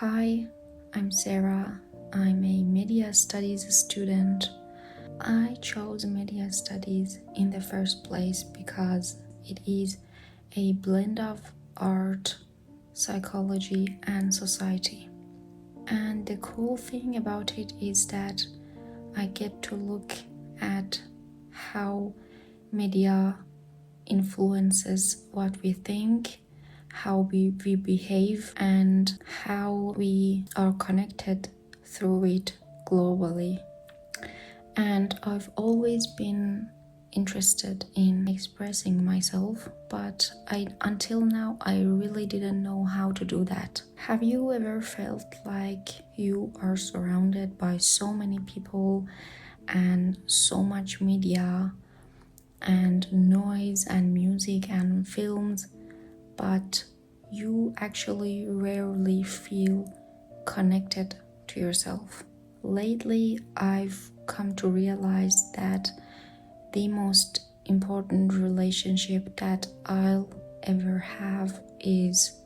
Hi, I'm Sarah. I'm a media studies student. I chose media studies in the first place because it is a blend of art, psychology, and society. And the cool thing about it is that I get to look at how media influences what we think, how we behave, and how we are connected through it globally. And I've always been interested in expressing myself, but until now I really didn't know how to do that. Have you ever felt like you are surrounded by so many people and so much media and noise and music and films, but you actually rarely feel connected to yourself? Lately, I've come to realize that the most important relationship that I'll ever have is,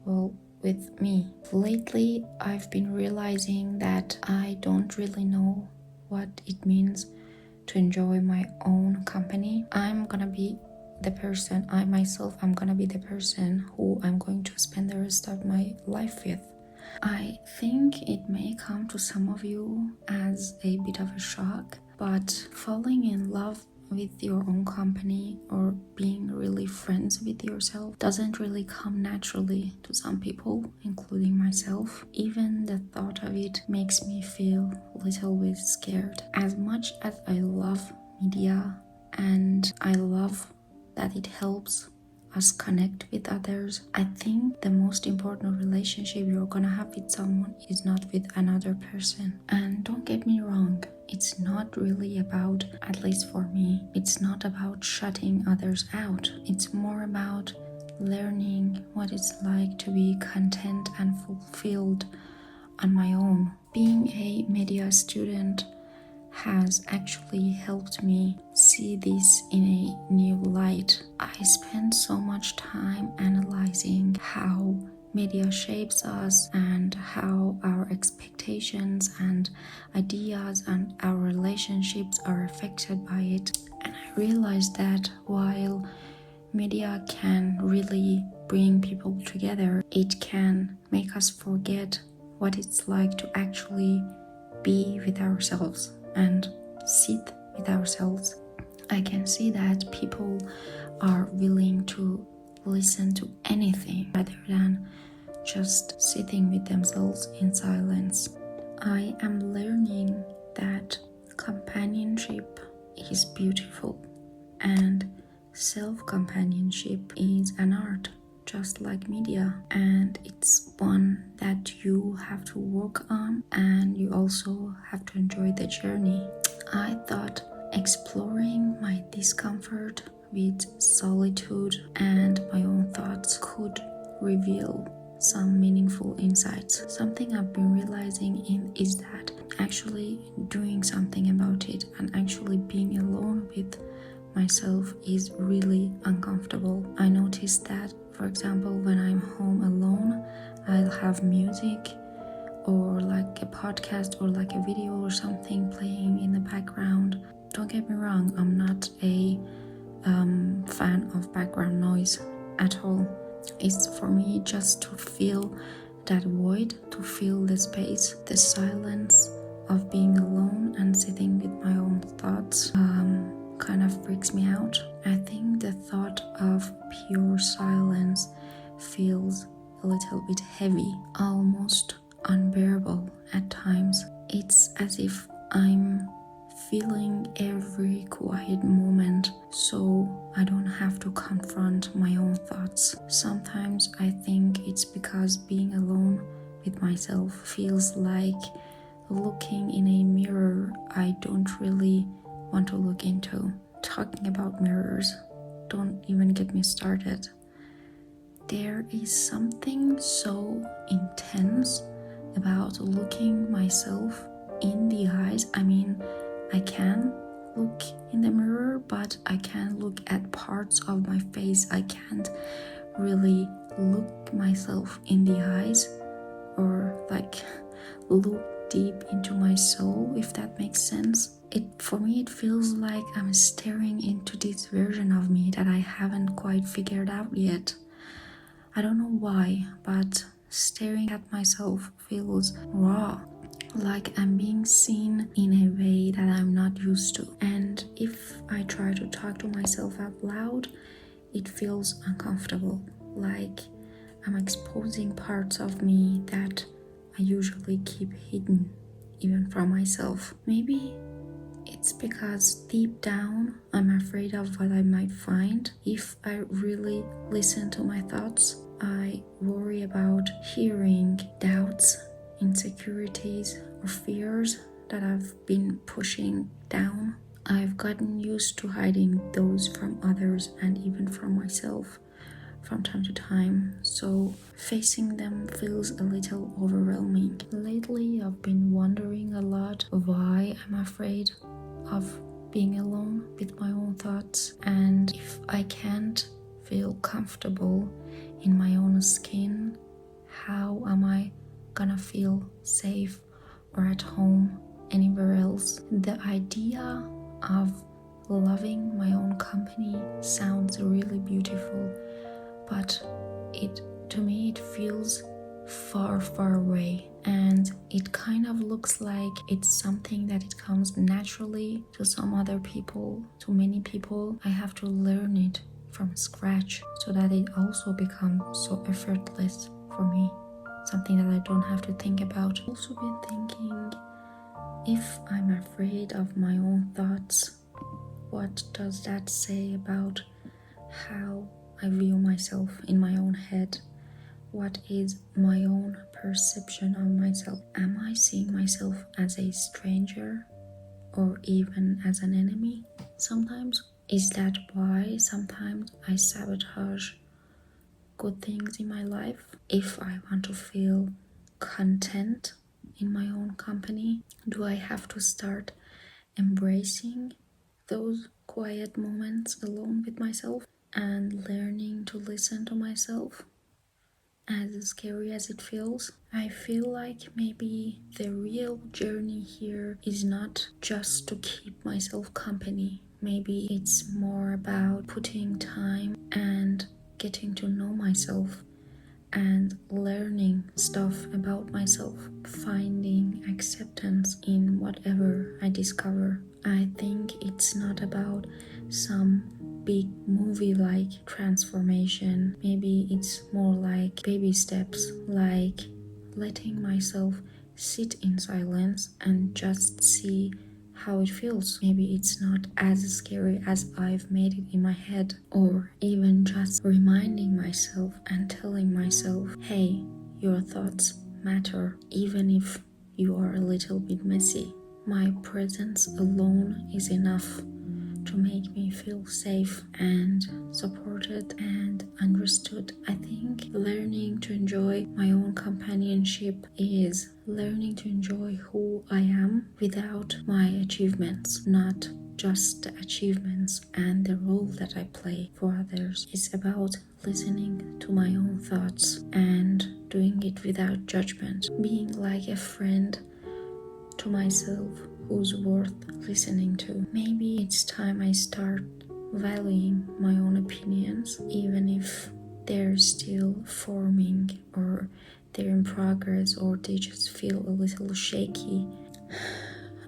with me. Lately, I've been realizing that I don't really know what it means to enjoy my own company. I'm gonna be the person, I'm gonna be the person who I'm going to spend the rest of my life with. I think it may come to some of you as a bit of a shock, but falling in love with your own company or being really friends with yourself doesn't really come naturally to some people, including myself. Even the thought of it makes me feel a little bit scared. As much as I love media and I love that it helps us connect with others, I think the most important relationship you're gonna have with someone is not with another person. And don't get me wrong, it's not really about, at least for me, it's not about shutting others out. It's more about learning what it's like to be content and fulfilled on my own. Being a media student has actually helped me see this in a new light. I spend so much time analyzing how media shapes us and how our expectations and ideas and our relationships are affected by it. And I realized that while media can really bring people together, it can make us forget what it's like to actually be with ourselves and sit with ourselves. I can see that people are willing to listen to anything rather than just sitting with themselves in silence. I am learning that companionship is beautiful and self-companionship is an art, just like media, and it's one that you have to work on, and you also have to enjoy the journey. I thought exploring my discomfort with solitude and my own thoughts could reveal some meaningful insights. Something I've been realizing is that actually doing something about it and actually being alone with myself is really uncomfortable. I noticed that, for example, when I'm home alone, I'll have music or like a podcast or like a video or something playing in the background. Don't get me wrong, I'm not a fan of background noise at all. It's for me just to feel that void, to feel the space, the silence of being alone and sitting with my own thoughts. Kind of freaks me out. I think the thought of pure silence feels a little bit heavy, almost unbearable at times. It's as if I'm feeling every quiet moment so I don't have to confront my own thoughts. Sometimes I think it's because being alone with myself feels like looking in a mirror I don't really want to look into. Talking about mirrors, don't even get me started. There is something so intense about looking myself in the eyes. I mean, I can look in the mirror, but I can look at parts of my face. I can't really look myself in the eyes look deep into my soul, if that makes sense. For me, it feels like I'm staring into this version of me that I haven't quite figured out yet. I don't know why, but staring at myself feels raw, like I'm being seen in a way that I'm not used to. And if I try to talk to myself out loud, it feels uncomfortable, like I'm exposing parts of me that I usually keep hidden, even from myself. Maybe it's because deep down I'm afraid of what I might find if I really listen to my thoughts. I worry about hearing doubts, insecurities, or fears that I've been pushing down. I've gotten used to hiding those from others and even from myself from time to time, so facing them feels a little overwhelming. Lately, I've been wondering a lot why I'm afraid of being alone with my own thoughts, and if I can't feel comfortable in my own skin, how am I gonna feel safe or at home anywhere else? The idea of loving my own company sounds really beautiful, but to me it feels far away, and it kind of looks like it's something that it comes naturally to some other people. To many people, I have to learn it from scratch so that it also becomes so effortless for me, something that I don't have to think about. I've also been thinking, if I'm afraid of my own thoughts, what does that say about how I view myself in my own head? What is my own perception of myself? Am I seeing myself as a stranger or even as an enemy sometimes? Is that why sometimes I sabotage good things in my life? If I want to feel content in my own company, do I have to start embracing those quiet moments alone with myself and learning to listen to myself? As scary as it feels, I feel like maybe the real journey here is not just to keep myself company. Maybe it's more about putting time and getting to know myself and learning stuff about myself, finding acceptance in whatever I discover. I think it's not about some big movie-like transformation. Maybe it's more like baby steps, like letting myself sit in silence and just see how it feels. Maybe it's not as scary as I've made it in my head, or even just reminding myself and telling myself, hey, your thoughts matter, even if you are a little bit messy. My presence alone is enough to make me feel safe and supported and understood. I think learning to enjoy my own companionship is learning to enjoy who I am without my achievements, not just the achievements and the role that I play for others. It's about listening to my own thoughts and doing it without judgment, being like a friend to myself who's worth listening to. Maybe it's time I start valuing my own opinions, even if they're still forming or they're in progress or they just feel a little shaky.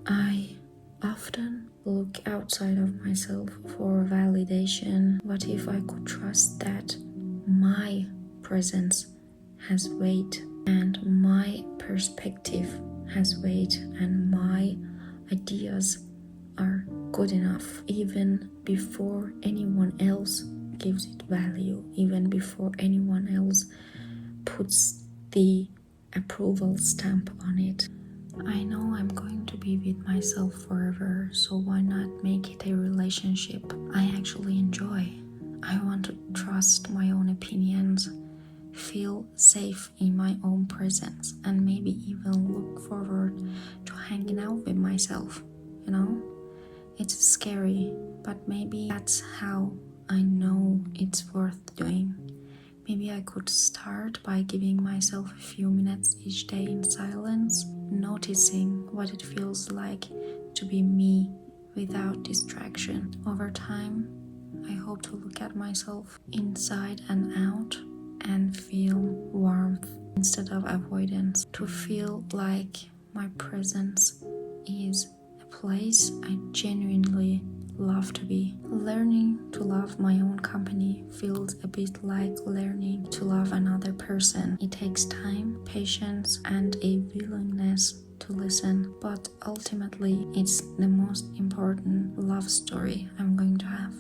I often look outside of myself for validation. What if I could trust that my presence has weight and my perspective has weight and my ideas are good enough, even before anyone else gives it value, even before anyone else puts the approval stamp on it. I know I'm going to be with myself forever, so why not make it a relationship I actually enjoy? I want to trust my own opinions, feel safe in my own presence, and maybe even look forward to hanging out with myself, you know? It's scary, but maybe that's how I know it's worth doing. Maybe I could start by giving myself a few minutes each day in silence, noticing what it feels like to be me without distraction. Over time, I hope to look at myself inside and out and feel warmth instead of avoidance, to feel like my presence is a place I genuinely love to be. Learning to love my own company feels a bit like learning to love another person. It takes time, patience, and a willingness to listen, but ultimately it's the most important love story I'm going to have.